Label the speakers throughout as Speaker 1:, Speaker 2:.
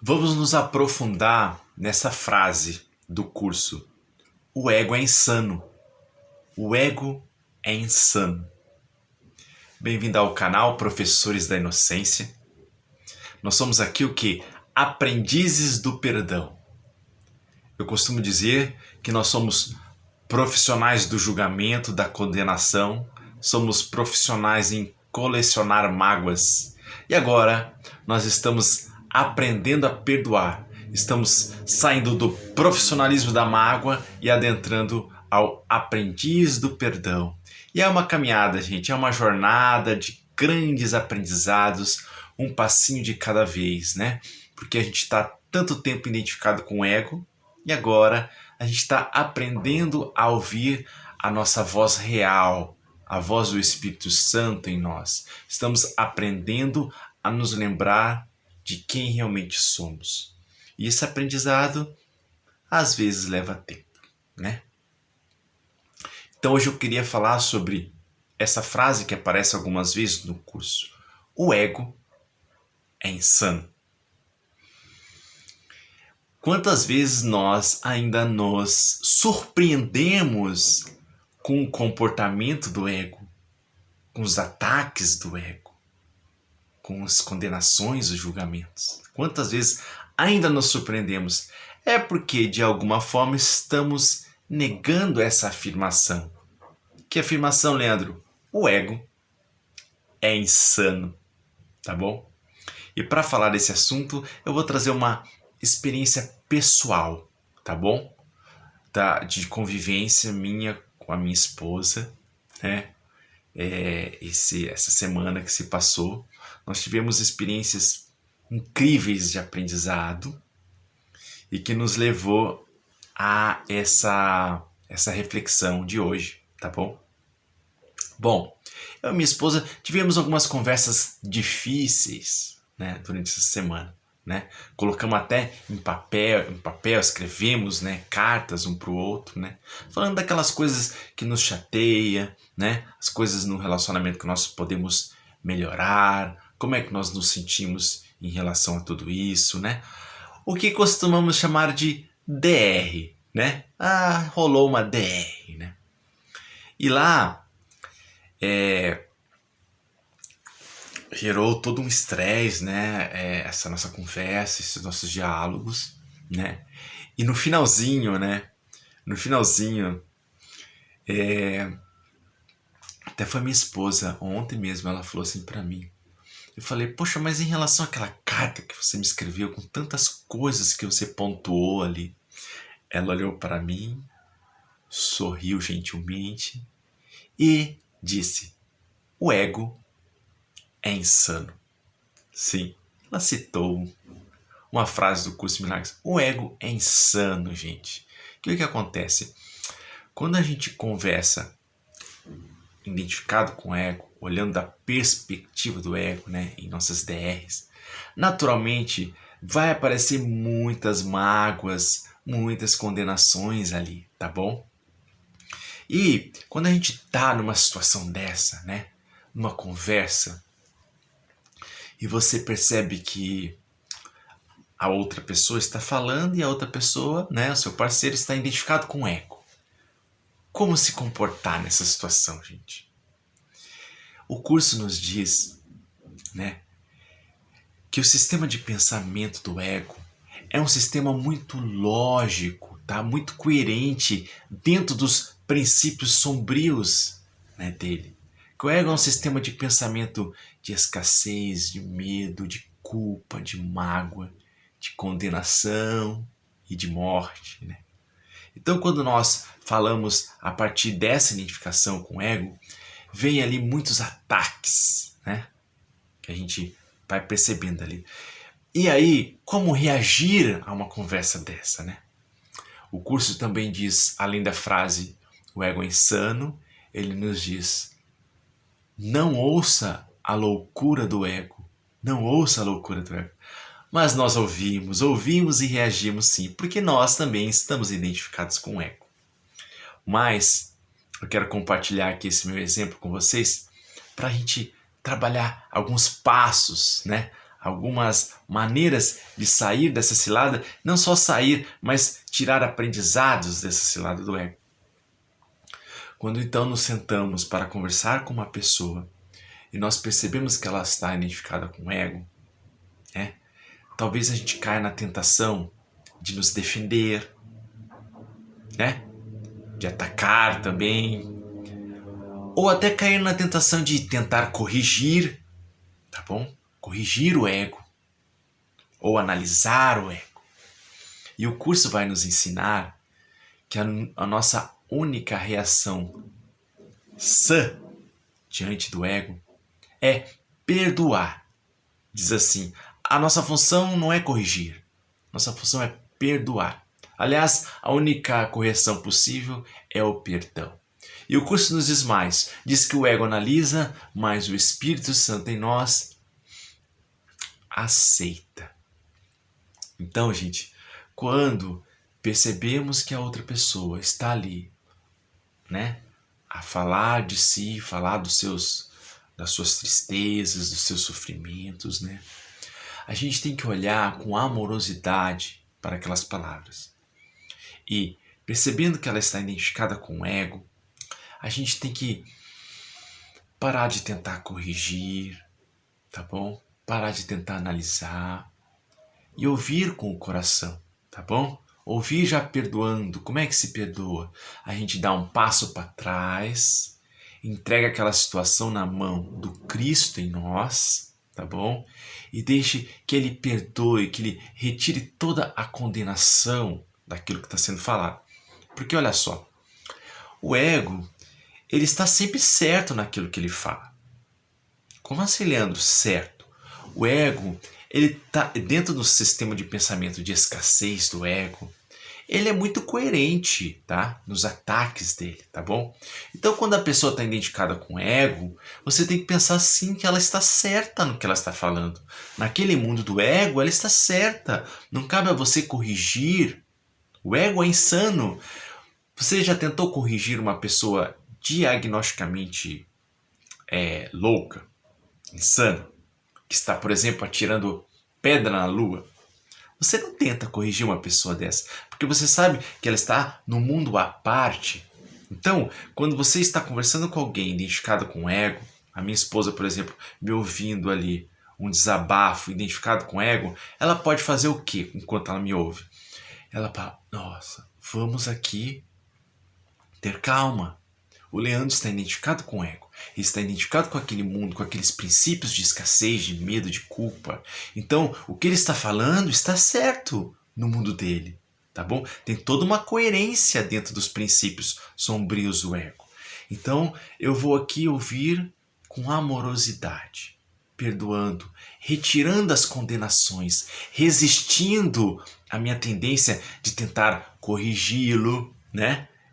Speaker 1: Vamos nos aprofundar nessa frase do curso. O ego é insano. O ego é insano. Bem-vindo ao canal Professores da Inocência. Nós somos aqui o quê? Aprendizes do perdão. Eu costumo dizer que nós somos profissionais do julgamento, da condenação, somos profissionais em colecionar mágoas. E agora nós estamos aprendendo a perdoar. Estamos saindo do profissionalismo da mágoa e adentrando ao aprendiz do perdão. E é uma caminhada, gente, é uma jornada de grandes aprendizados, um passinho de cada vez, né? Porque a gente está tanto tempo identificado com o ego e agora a gente está aprendendo a ouvir a nossa voz real, a voz do Espírito Santo em nós. Estamos aprendendo a nos lembrar de quem realmente somos. E esse aprendizado, às vezes, leva tempo, né? Então hoje eu queria falar sobre essa frase que aparece algumas vezes no curso. O ego é insano. Quantas vezes nós ainda nos surpreendemos com o comportamento do ego, com os ataques do ego, com as condenações, os julgamentos? Quantas vezes ainda nos surpreendemos? É porque, de alguma forma, estamos negando essa afirmação. Que afirmação, Leandro? O ego é insano, tá bom? E para falar desse assunto, eu vou trazer uma experiência pessoal, tá bom? De convivência minha com a minha esposa, né? Essa semana que se passou, nós tivemos experiências incríveis de aprendizado e que nos levou a essa reflexão de hoje, tá bom? Bom, eu e minha esposa tivemos algumas conversas difíceis, né, durante essa semana, né? Colocamos até em papel, escrevemos, né, cartas um para o outro, né? Falando daquelas coisas que nos chateia, né? As coisas no relacionamento que nós podemos melhorar, como é que nós nos sentimos em relação a tudo isso, né? O que costumamos chamar de DR, né? Ah, rolou uma DR, né? E lá gerou todo um estresse, né? Essa nossa conversa, esses nossos diálogos, né? E no finalzinho, né? No finalzinho, até foi minha esposa, ontem mesmo, ela falou assim pra mim. Eu falei, poxa, mas em relação àquela carta que você me escreveu, com tantas coisas que você pontuou ali, ela olhou para mim, sorriu gentilmente e disse, o ego é insano. Sim, ela citou uma frase do curso Milagres. O ego é insano, gente. O que acontece? Quando a gente conversa identificado com o ego, olhando da perspectiva do ego, né, em nossas DRs, naturalmente vai aparecer muitas mágoas, muitas condenações ali, tá bom? E quando a gente tá numa situação dessa, né, numa conversa, e você percebe que a outra pessoa está falando e a outra pessoa, né, o seu parceiro está identificado com o ego. Como se comportar nessa situação, gente? O curso nos diz, né, que o sistema de pensamento do ego é um sistema muito lógico, tá? Muito coerente dentro dos princípios sombrios, né, dele. Que o ego é um sistema de pensamento de escassez, de medo, de culpa, de mágoa, de condenação e de morte, né? Então, quando nós falamos a partir dessa identificação com o ego, vem ali muitos ataques, né? Que a gente vai percebendo ali. E aí, como reagir a uma conversa dessa, né? O curso também diz, além da frase o ego é insano, ele nos diz, não ouça a loucura do ego. Não ouça a loucura do ego. Mas nós ouvimos e reagimos sim, porque nós também estamos identificados com o ego. Mas eu quero compartilhar aqui esse meu exemplo com vocês para a gente trabalhar alguns passos, né? algumas maneiras de sair dessa cilada, não só sair, mas tirar aprendizados dessa cilada do ego. Quando então nos sentamos para conversar com uma pessoa e nós percebemos que ela está identificada com o ego, talvez a gente caia na tentação de nos defender, de atacar também, ou até cair na tentação de tentar corrigir, tá bom? Corrigir o ego, ou analisar o ego. E o curso vai nos ensinar que a nossa única reação sã diante do ego é perdoar. Diz assim, a nossa função não é corrigir, nossa função é perdoar. Aliás, a única correção possível é o perdão. E o curso nos diz mais, diz que o ego analisa, mas o Espírito Santo em nós aceita. Então, gente, quando percebemos que a outra pessoa está ali, a falar de si, falar das suas tristezas, dos seus sofrimentos, a gente tem que olhar com amorosidade para aquelas palavras. E percebendo que ela está identificada com o ego, a gente tem que parar de tentar corrigir, tá bom? Parar de tentar analisar e ouvir com o coração, tá bom? Ouvir já perdoando. Como é que se perdoa? A gente dá um passo para trás, entrega aquela situação na mão do Cristo em nós, tá bom? E deixe que Ele perdoe, que Ele retire toda a condenação daquilo que está sendo falado. Porque olha só, o ego, ele está sempre certo naquilo que ele fala. Como assim, Leandro? Certo. O ego, ele está dentro do sistema de pensamento de escassez do ego. Ele é muito coerente, tá? Nos ataques dele, tá bom? Então, quando a pessoa está identificada com o ego, você tem que pensar sim que ela está certa no que ela está falando. Naquele mundo do ego, ela está certa. Não cabe a você corrigir. O ego é insano. Você já tentou corrigir uma pessoa diagnosticamente louca, insana, que está, por exemplo, atirando pedra na lua? Você não tenta corrigir uma pessoa dessa, porque você sabe que ela está no mundo à parte. Então, quando você está conversando com alguém identificado com ego, a minha esposa, por exemplo, me ouvindo ali, um desabafo identificado com ego, ela pode fazer o quê enquanto ela me ouve? Ela fala, nossa, vamos aqui ter calma. O Leandro está identificado com o ego. Ele está identificado com aquele mundo, com aqueles princípios de escassez, de medo, de culpa. Então, o que ele está falando está certo no mundo dele, tá bom? Tem toda uma coerência dentro dos princípios sombrios do ego. Então, eu vou aqui ouvir com amorosidade, perdoando, retirando as condenações, resistindo à minha tendência de tentar corrigi-lo,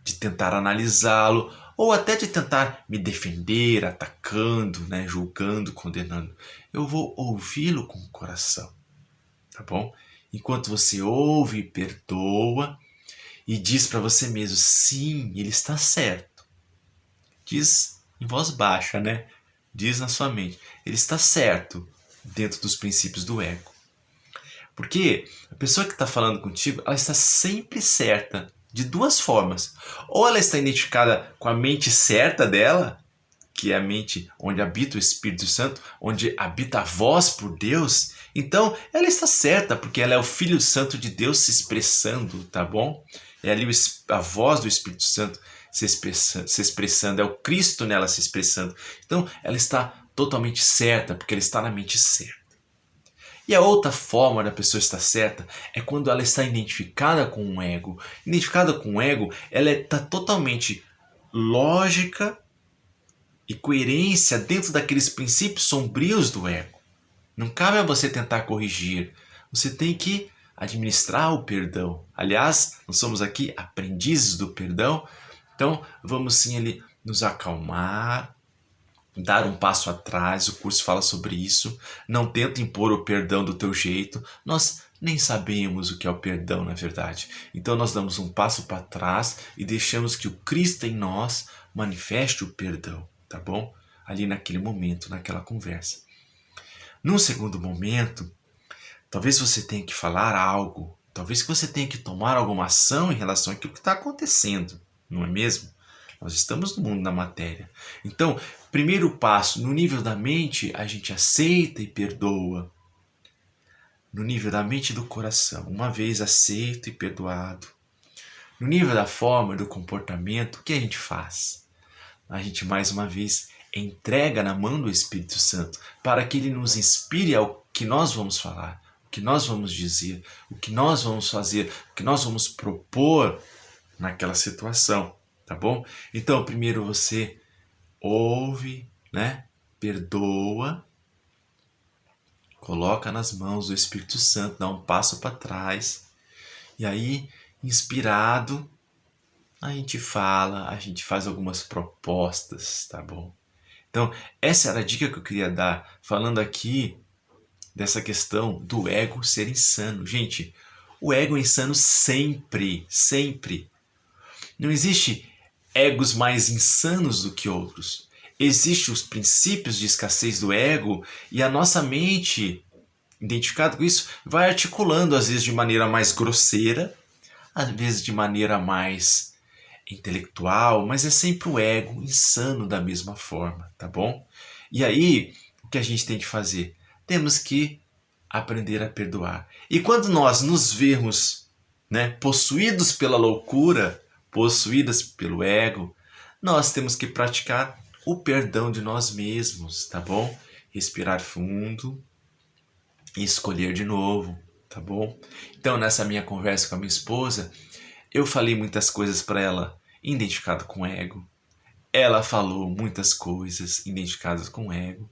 Speaker 1: de tentar analisá-lo, ou até de tentar me defender, atacando, julgando, condenando. Eu vou ouvi-lo com o coração, tá bom? Enquanto você ouve e perdoa e diz para você mesmo, sim, ele está certo. Diz em voz baixa, Diz na sua mente, ele está certo dentro dos princípios do ego. Porque a pessoa que está falando contigo, ela está sempre certa de duas formas. Ou ela está identificada com a mente certa dela, que é a mente onde habita o Espírito Santo, onde habita a voz por Deus. Então, ela está certa, porque ela é o Filho Santo de Deus se expressando, tá bom? É ali a voz do Espírito Santo se expressando, é o Cristo nela se expressando. Então, ela está totalmente certa, porque ela está na mente certa. E a outra forma da pessoa estar certa é quando ela está identificada com um ego. Identificada com um ego, ela está totalmente lógica e coerência dentro daqueles princípios sombrios do ego. Não cabe a você tentar corrigir. Você tem que administrar o perdão. Aliás, nós somos aqui aprendizes do perdão. Então, vamos sim ali nos acalmar, dar um passo atrás. O curso fala sobre isso. Não tenta impor o perdão do teu jeito. Nós nem sabemos o que é o perdão, na verdade. Então nós damos um passo para trás e deixamos que o Cristo em nós manifeste o perdão, tá bom? Ali naquele momento, naquela conversa. Num segundo momento, talvez você tenha que falar algo, talvez que você tenha que tomar alguma ação em relação àquilo que está acontecendo, não é mesmo? Nós estamos no mundo da matéria. Então, primeiro passo, no nível da mente, a gente aceita e perdoa. No nível da mente e do coração, uma vez aceito e perdoado. No nível da forma e do comportamento, o que a gente faz? A gente mais uma vez entrega na mão do Espírito Santo para que ele nos inspire ao que nós vamos falar, o que nós vamos dizer, o que nós vamos fazer, o que nós vamos propor naquela situação, tá bom? Então, primeiro você ouve, né? Perdoa, coloca nas mãos do Espírito Santo, dá um passo para trás e aí, inspirado, a gente fala, a gente faz algumas propostas, tá bom? Então, essa era a dica que eu queria dar, falando aqui dessa questão do ego ser insano. Gente, o ego é insano sempre, sempre. Não existe egos mais insanos do que outros. Existem os princípios de escassez do ego e a nossa mente, identificado com isso, vai articulando, às vezes de maneira mais grosseira, às vezes de maneira mais intelectual, mas é sempre o ego insano da mesma forma, tá bom? E aí, o que a gente tem que fazer? Temos que aprender a perdoar. E quando nós nos vermos, né, possuídos pela loucura, possuídas pelo ego, nós temos que praticar o perdão de nós mesmos, tá bom? Respirar fundo e escolher de novo, tá bom? Então, nessa minha conversa com a minha esposa, eu falei muitas coisas para ela identificado com ego. Ela falou muitas coisas identificadas com ego.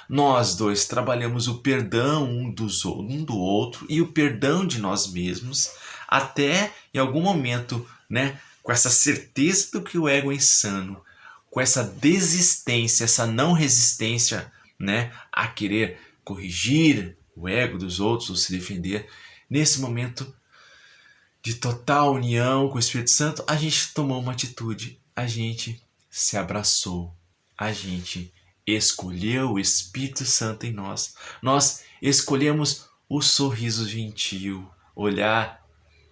Speaker 1: Nós dois trabalhamos o perdão um do outro e o perdão de nós mesmos, até em algum momento, né, com essa certeza do que o ego é insano, com essa desistência, essa não resistência, né, a querer corrigir o ego dos outros ou se defender. Nesse momento de total união com o Espírito Santo, a gente tomou uma atitude, a gente se abraçou, a gente escolheu o Espírito Santo em nós. Nós escolhemos o sorriso gentil, olhar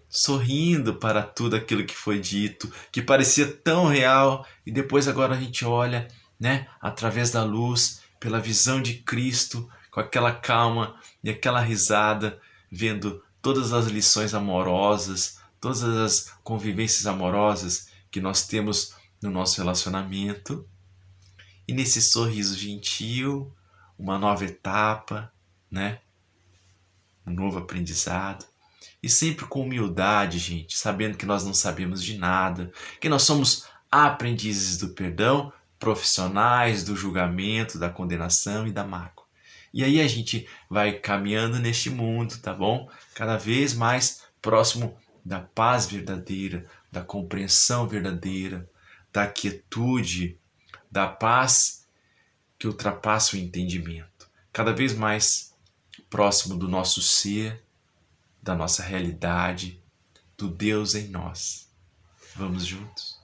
Speaker 1: sorrindo para tudo aquilo que foi dito, que parecia tão real, e depois agora a gente olha, né, através da luz, pela visão de Cristo, com aquela calma e aquela risada, vendo todas as lições amorosas, todas as convivências amorosas que nós temos no nosso relacionamento. E nesse sorriso gentil, uma nova etapa, né? Um novo aprendizado. E sempre com humildade, gente, sabendo que nós não sabemos de nada, que nós somos aprendizes do perdão, profissionais do julgamento, da condenação e da mágoa. E aí a gente vai caminhando neste mundo, tá bom? Cada vez mais próximo da paz verdadeira, da compreensão verdadeira, da quietude, da paz que ultrapassa o entendimento. Cada vez mais próximo do nosso ser, da nossa realidade, do Deus em nós. Vamos juntos?